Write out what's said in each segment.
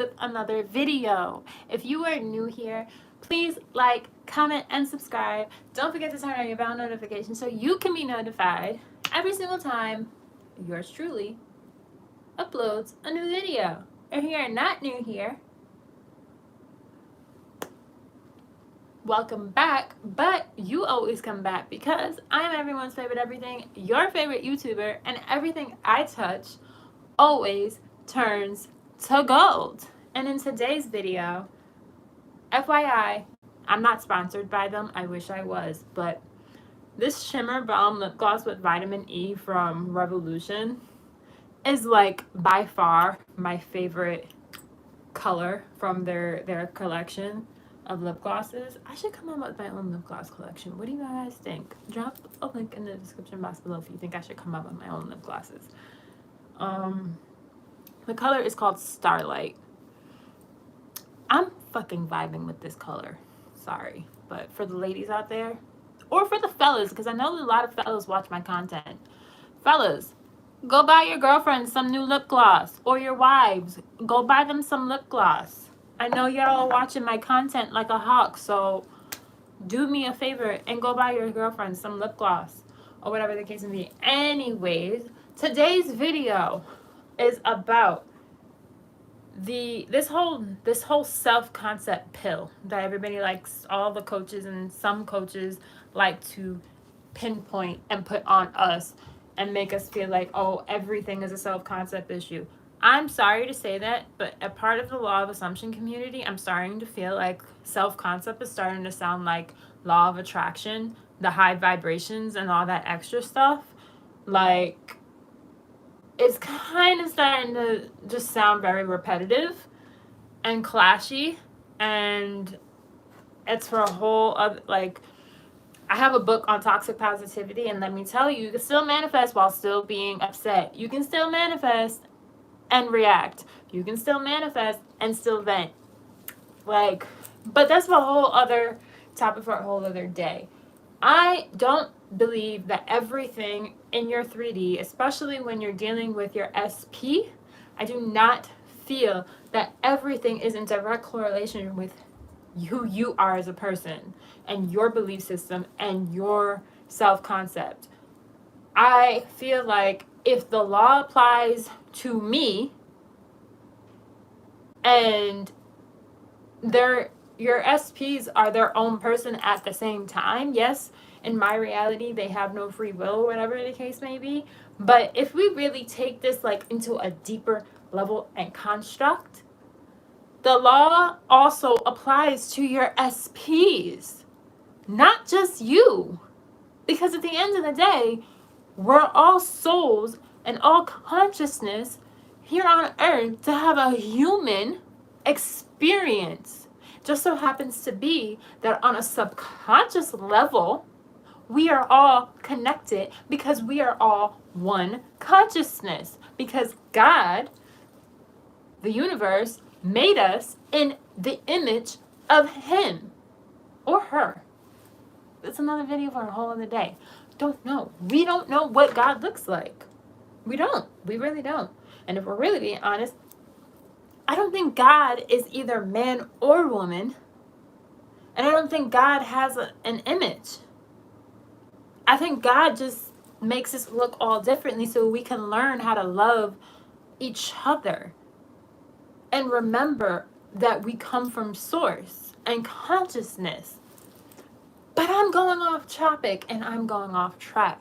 with another video. If you are new here, please like, comment, and subscribe. Don't forget to turn on your bell notification so you can be notified every single time yours truly uploads a new video. If you're not new here, welcome back, but you always come back because I'm everyone's favorite everything, your favorite YouTuber, and everything I touch always turns to gold. And in today's video, FYI, I'm not sponsored by them. I wish I was, but this Shimmer Balm Lip Gloss with vitamin E from Revolution is like by far my favorite color from their collection of lip glosses. I should come up with my own lip gloss collection. What do you guys think? Drop a link in the description box below if you think I should come up with my own lip glosses. The color is called Starlight. I'm fucking vibing with this color. Sorry, but for the ladies out there, or for the fellas, because I know a lot of fellas watch my content. Fellas, go buy your girlfriends some new lip gloss, or your wives, go buy them some lip gloss. I know you're all watching my content like a hawk, so do me a favor and go buy your girlfriend some lip gloss, or whatever the case may be. Anyways, today's video is about this whole self-concept pill that everybody likes, all the coaches and some coaches like to pinpoint and put on us and make us feel like, oh, everything is a self-concept issue. I'm sorry to say that, but a part of the law of assumption community, I'm starting to feel like self-concept is starting to sound like law of attraction, the high vibrations and all that extra stuff. Like, it's kind of starting to just sound very repetitive and clashy, and it's for a whole other, like, I have a book on toxic positivity, and let me tell you, you can still manifest while still being upset. You can still manifest and react. You can still manifest and still vent. Like, but that's a whole other topic for a whole other day. I don't believe that everything in your 3D, especially when you're dealing with your SP, I do not feel that everything is in direct correlation with who you are as a person and your belief system and your self-concept. I feel like if the law applies to me and your SPs are their own person at the same time, yes, in my reality they have no free will, whatever the case may be, but if we really take this like into a deeper level and construct, the law also applies to your SPs, not just you, because at the end of the day, we're all souls and all consciousness here on earth to have a human experience. Just so happens to be that on a subconscious level, we are all connected because we are all one consciousness. Because God, the universe, made us in the image of Him or her. It's another video for a whole other day. Don't know. We don't know what God looks like. We don't. We really don't. And if we're really being honest, I don't think God is either man or woman. And I don't think God has an image. I think God just makes us look all differently so we can learn how to love each other. And remember that we come from source and consciousness. But I'm going off topic and I'm going off track.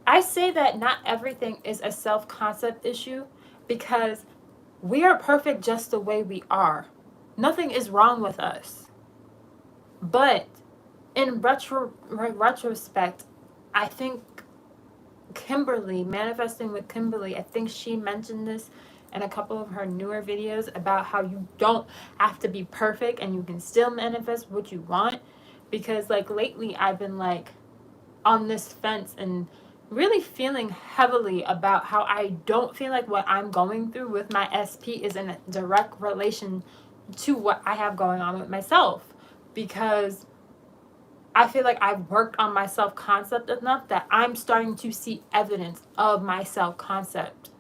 I say that not everything is a self-concept issue because we are perfect just the way we are. Nothing is wrong with us. But in retrospect, I think Kimberly, Manifesting with Kimberly, I think she mentioned this in a couple of her newer videos about how you don't have to be perfect and you can still manifest what you want. Because like lately I've been like on this fence and really feeling heavily about how I don't feel like what I'm going through with my SP is in a direct relation to what I have going on with myself, because I feel like I've worked on my self-concept enough that I'm starting to see evidence of my self-concept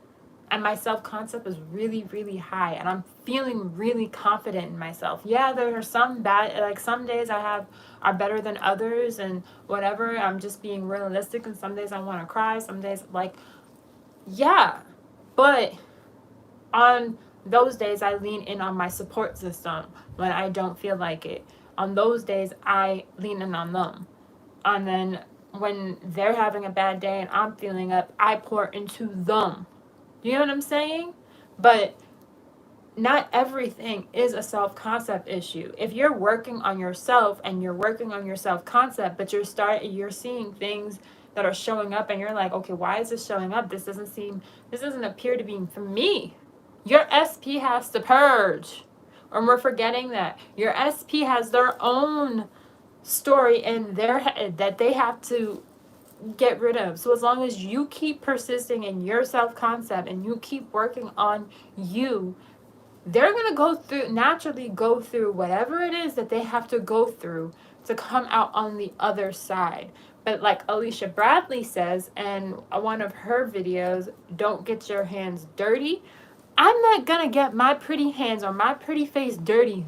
and my self-concept is really, really high, and I'm feeling really confident in myself. Yeah, there are some bad, like some days I have are better than others and whatever. I'm just being realistic, and some days I want to cry, some days like, yeah. But on those days I lean in on my support system when I don't feel like it. On those days I lean in on them. And then when they're having a bad day and I'm feeling up, I pour into them. You know what I'm saying? But not everything is a self-concept issue. If you're working on yourself and you're working on your self-concept, but you're seeing things that are showing up and you're like, okay, why is this showing up? This doesn't appear to be for me. Your SP has to purge. Or we're forgetting that. Your SP has their own story in their head that they have to get rid of. So as long as you keep persisting in your self-concept and you keep working on you, they're going to naturally go through whatever it is that they have to go through to come out on the other side. But like Alicia Bradley says in one of her videos, don't get your hands dirty. I'm not going to get my pretty hands or my pretty face dirty,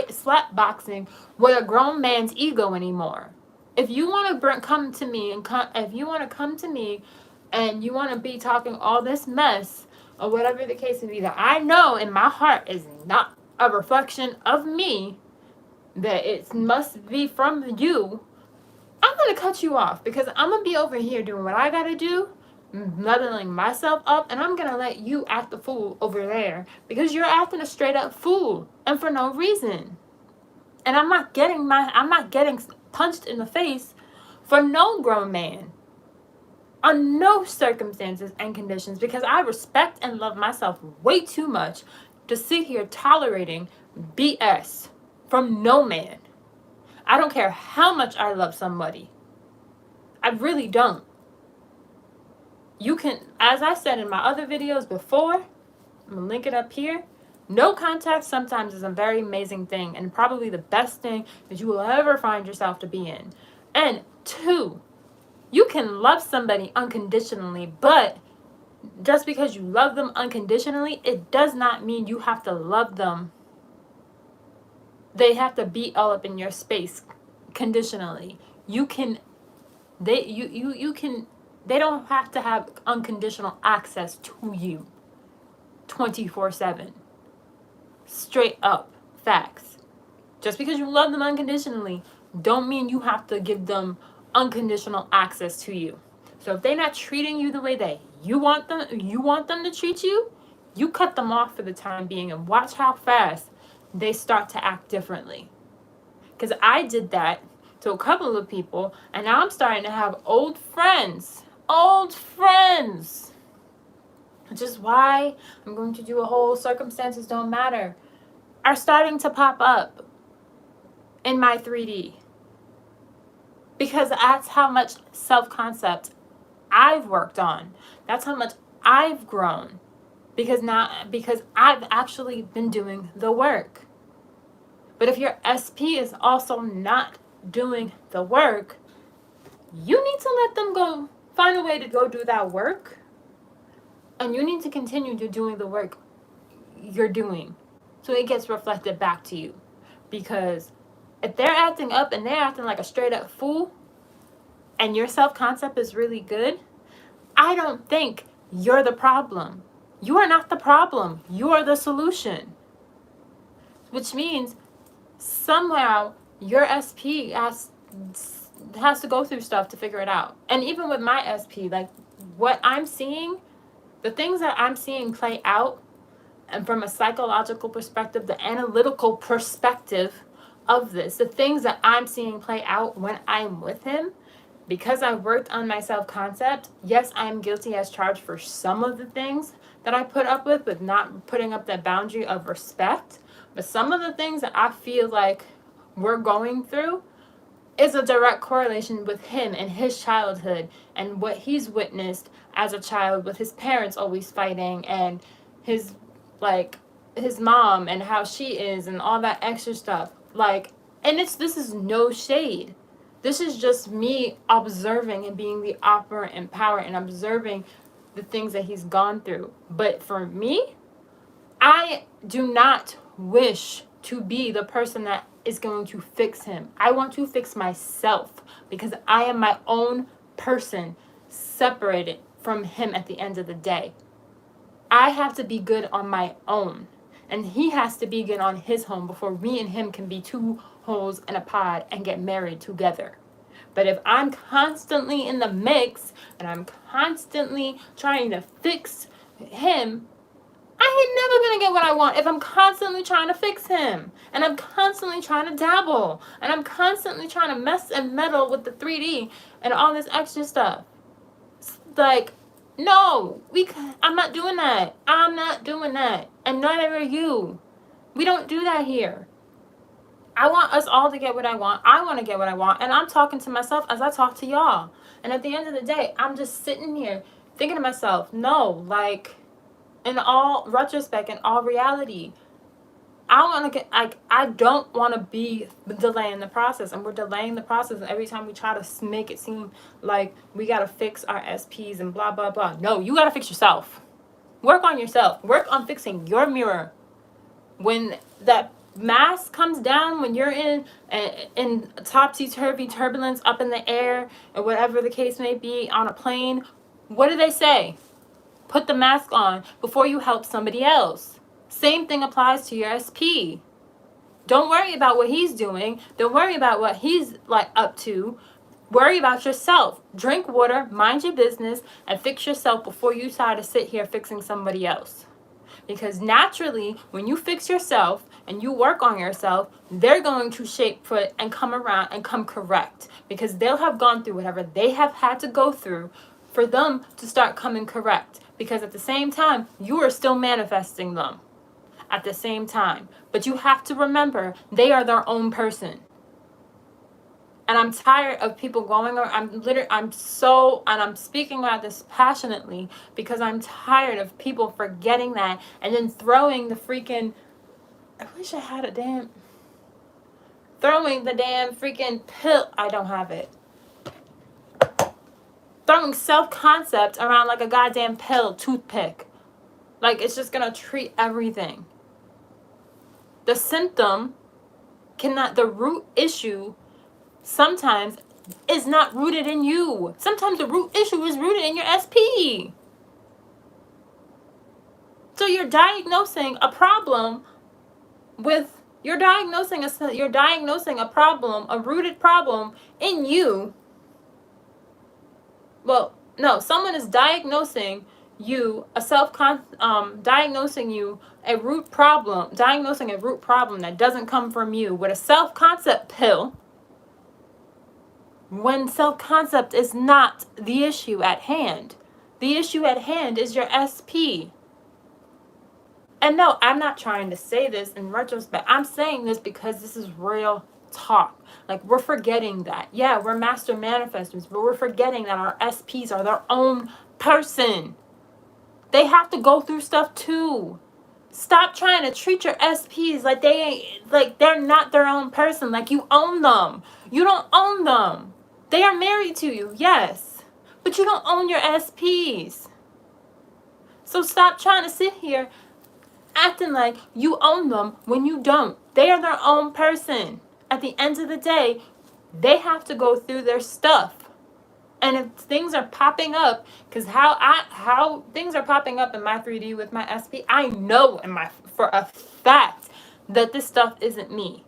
slap boxing with a grown man's ego anymore. If you want to come to me if you want to come to me and you want to be talking all this mess or whatever the case may be that I know in my heart is not a reflection of me, that it must be from you, I'm going to cut you off because I'm going to be over here doing what I got to do, leveling myself up, and I'm going to let you act the fool over there because you're acting a straight up fool and for no reason. And I'm not getting punched in the face for no grown man on no circumstances and conditions, because I respect and love myself way too much to sit here tolerating BS from no man. I don't care how much I love somebody. I really don't. You can, as I said in my other videos before, I'm going to link it up here. No contact sometimes is a very amazing thing and probably the best thing that you will ever find yourself to be in. And 2, you can love somebody unconditionally, but just because you love them unconditionally, it does not mean you have to love them. They have to be all up in your space conditionally. They don't have to have unconditional access to you 24/7. Straight up facts. Just because you love them unconditionally don't mean you have to give them unconditional access to you. So if they're not treating you the way that you want them to treat you, you cut them off for the time being and watch how fast they start to act differently. Because I did that to a couple of people, and now I'm starting to have old friends, which is why I'm going to do a whole circumstances don't matter, are starting to pop up in my 3D. Because that's how much self-concept I've worked on. That's how much I've grown. Because I've actually been doing the work. But if your SP is also not doing the work, you need to let them go, find a way to go do that work. And you need to continue to doing the work you're doing so it gets reflected back to you. Because if they're acting up and they're acting like a straight up fool and your self-concept is really good, I don't think you're the problem. You are not the problem. You are the solution. Which means somehow your SP has to go through stuff to figure it out. And even with my SP, like what I'm seeing, the things that I'm seeing play out, and from a psychological perspective, the analytical perspective of this, the things that I'm seeing play out when I'm with him, because I worked on my self-concept, yes, I'm guilty as charged for some of the things that I put up with not putting up that boundary of respect. But some of the things that I feel like we're going through is a direct correlation with him and his childhood and what he's witnessed as a child with his parents always fighting and his mom and how she is and all that extra stuff. And this is no shade. This is just me observing and being the operant in power and observing the things that he's gone through. But for me, I do not wish to be the person that is going to fix him. I want to fix myself because I am my own person, separated from him at the end of the day. I have to be good on my own, and he has to be good on his home before me and him can be two holes in a pod and get married together. But if I'm constantly in the mix and I'm constantly trying to fix him, I ain't never gonna get what I want if I'm constantly trying to fix him. And I'm constantly trying to dabble. And I'm constantly trying to mess and meddle with the 3D and all this extra stuff. It's like, no, I'm not doing that. I'm not doing that. And neither are you. We don't do that here. I want us all to get what I want. I want to get what I want. And I'm talking to myself as I talk to y'all. And at the end of the day, I'm just sitting here thinking to myself, no, like, in all retrospect, in all reality, I don't want to be delaying the process. And we're delaying the process every time we try to make it seem like we got to fix our SPs and blah, blah, blah. No, you got to fix yourself. Work on yourself. Work on fixing your mirror. When that mask comes down, when you're in topsy-turvy turbulence up in the air, or whatever the case may be, on a plane, what do they say? Put the mask on before you help somebody else. Same thing applies to your SP. Don't worry about what he's doing. Don't worry about what he's like up to. Worry about yourself. Drink water, mind your business, and fix yourself before you try to sit here fixing somebody else. Because naturally, when you fix yourself and you work on yourself, they're going to shape foot and come around and come correct. Because they'll have gone through whatever they have had to go through for them to start coming correct. Because at the same time, you are still manifesting them at the same time. But you have to remember, they are their own person. And I'm tired of people going, I'm speaking about this passionately because I'm tired of people forgetting that and then throwing the freaking, I wish I had throwing the damn freaking pill, I don't have it. Throwing self-concept around like a goddamn pill, toothpick. Like it's just gonna treat everything. The symptom the root issue sometimes is not rooted in you. Sometimes the root issue is rooted in your SP. So you're diagnosing a problem you're diagnosing a problem, a rooted problem in you. Well, no, someone is diagnosing you diagnosing a root problem that doesn't come from you with a self-concept pill. When self-concept is not the issue at hand. The issue at hand is your SP. And no, I'm not trying to say this in retrospect. I'm saying this because this is real talk. Like, we're forgetting that. Yeah, we're master manifestors, but we're forgetting that our SPs are their own person. They have to go through stuff too. Stop trying to treat your SPs like they're not their own person, like you own them. You don't own them. They are married to you, yes, but you don't own your SPs. So stop trying to sit here acting like you own them when you don't. They are their own person. At the end of the day, they have to go through their stuff. And if things are popping up, because how things are popping up in my 3D with my SP, I know for a fact that this stuff isn't me.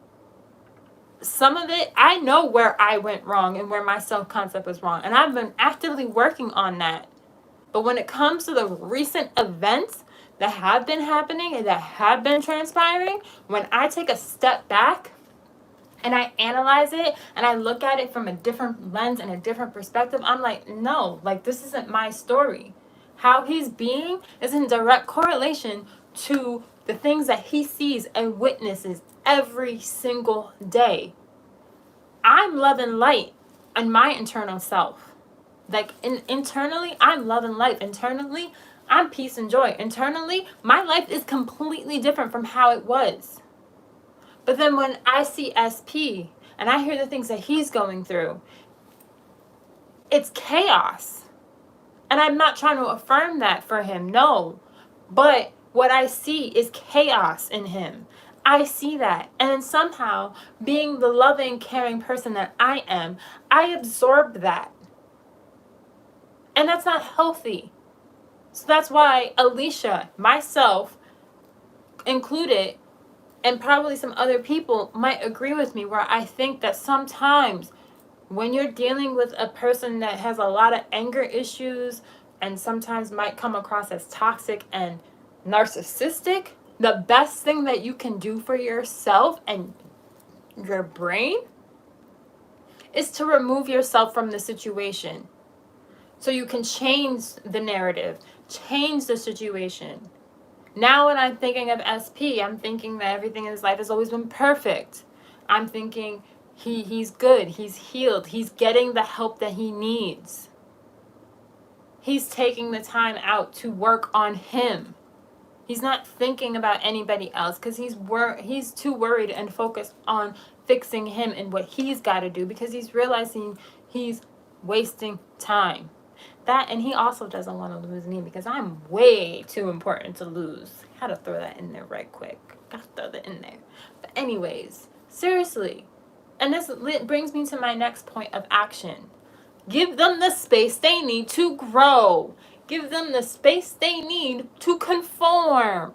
Some of it, I know where I went wrong and where my self-concept was wrong. And I've been actively working on that. But when it comes to the recent events that have been happening and that have been transpiring, when I take a step back and I analyze it and I look at it from a different lens and a different perspective, I'm like, no, like this isn't my story. How he's being is in direct correlation to the things that he sees and witnesses every single day. I'm love and light in my internal self. Like internally, I'm love and light. Internally, I'm peace and joy. Internally, my life is completely different from how it was. But then when I see SP and I hear the things that he's going through, it's chaos. And I'm not trying to affirm that for him, no. But what I see is chaos in him. I see that. And then somehow, being the loving, caring person that I am, I absorb that. And that's not healthy. So that's why Alicia, myself included, and probably some other people might agree with me, where I think that sometimes when you're dealing with a person that has a lot of anger issues and sometimes might come across as toxic and narcissistic, the best thing that you can do for yourself and your brain is to remove yourself from the situation. So you can change the narrative, change the situation. Now when I'm thinking of SP, I'm thinking that everything in his life has always been perfect. I'm thinking he's good, he's healed, he's getting the help that he needs. He's taking the time out to work on him. He's not thinking about anybody else because he's too worried and focused on fixing him and what he's got to do, because he's realizing he's wasting time. That, and he also doesn't want to lose me because I'm way too important to lose. Had to throw that in there right quick. Gotta throw that in there. But anyways, seriously. And this brings me to my next point of action. Give them the space they need to grow. Give them the space they need to conform.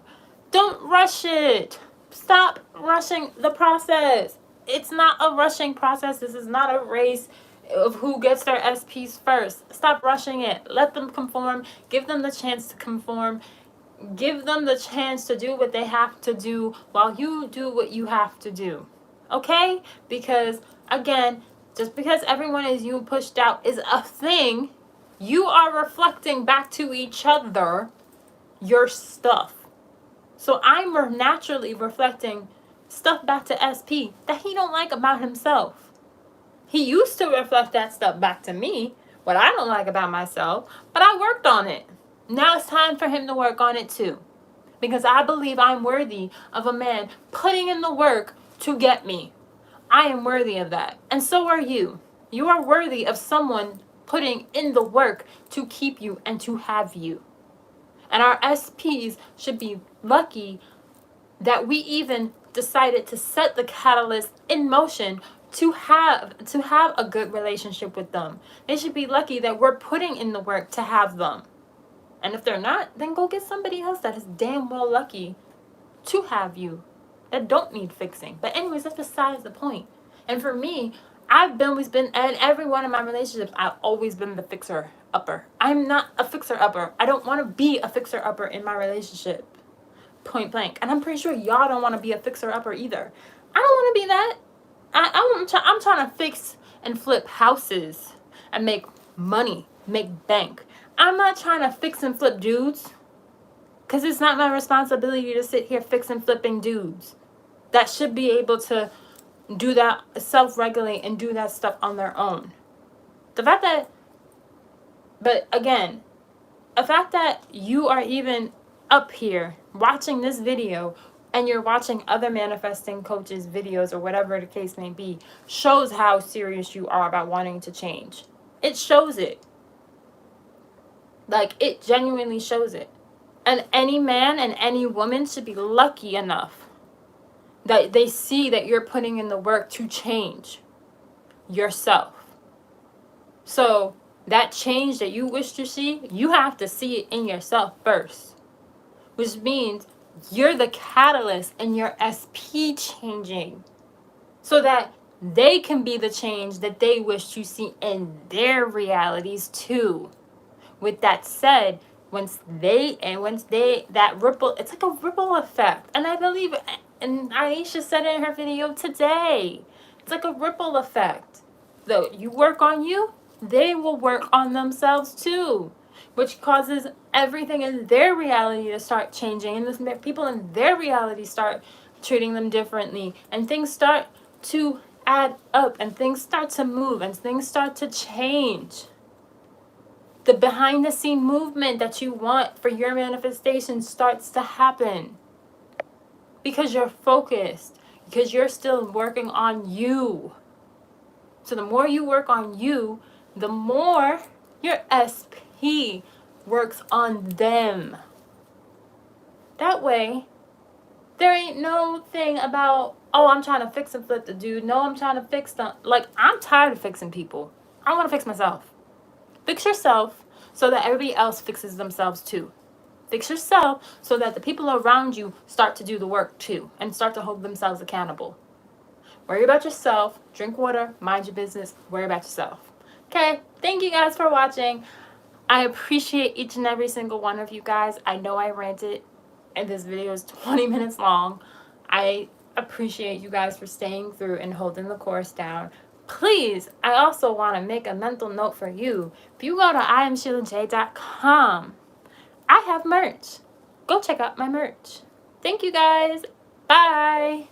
Don't rush it. Stop rushing the process. It's not a rushing process. This is not a race of who gets their SPs first. Stop rushing it. Let them conform. Give them the chance to conform. Give them the chance to do what they have to do while you do what you have to do. Okay? Because, again, just because everyone is you pushed out is a thing, you are reflecting back to each other your stuff. So I'm naturally reflecting stuff back to SP that he don't like about himself. He used to reflect that stuff back to me, what I don't like about myself, but I worked on it. Now it's time for him to work on it too. Because I believe I'm worthy of a man putting in the work to get me. I am worthy of that. And so are you. You are worthy of someone putting in the work to keep you and to have you. And our SPs should be lucky that we even decided to set the catalyst in motion to have a good relationship with them. They should be lucky that we're putting in the work to have them. And if they're not, then go get somebody else that is damn well lucky to have you, that don't need fixing. But anyways, that's besides the point. And for me, I've always been, and every one of my relationships, I've always been the fixer-upper. I'm not a fixer-upper. I don't want to be a fixer-upper in my relationship. Point blank. And I'm pretty sure y'all don't want to be a fixer-upper either. I don't want to be that. I'm trying to fix and flip houses and make money, make bank. I'm not trying to fix and flip dudes, because it's not my responsibility to sit here fixing flipping dudes that should be able to do that, self-regulate and do that stuff on their own. The fact that you are even up here watching this video and you're watching other manifesting coaches' videos or whatever the case may be, shows how serious you are about wanting to change. It shows it. Like, it genuinely shows it. And any man and any woman should be lucky enough that they see that you're putting in the work to change yourself. So that change that you wish to see, you have to see it in yourself first. Which means you're the catalyst in your SP changing, so that they can be the change that they wish to see in their realities too. With that said, once that ripple, it's like a ripple effect. And I believe, and Aisha said it in her video today, it's like a ripple effect. So you work on you, they will work on themselves too, which causes everything in their reality to start changing, and the people in their reality start treating them differently, and things start to add up, and things start to move, and things start to change. The behind the scene movement that you want for your manifestation starts to happen because you're focused, because you're still working on you. So the more you work on you, the more your SP he works on them. That way, there ain't no thing about, oh, I'm trying to fix and flip the dude. No, I'm trying to fix them. Like, I'm tired of fixing people. I want to fix myself. Fix yourself so that everybody else fixes themselves too. Fix yourself so that the people around you start to do the work too and start to hold themselves accountable. Worry about yourself, drink water, mind your business, worry about yourself. Okay, thank you guys for watching. I appreciate each and every single one of you guys. I know I ranted and this video is 20 minutes long. I appreciate you guys for staying through and holding the course down. Please, I also want to make a mental note for you. If you go to iamsheilaj.com, I have merch. Go check out my merch. Thank you guys. Bye.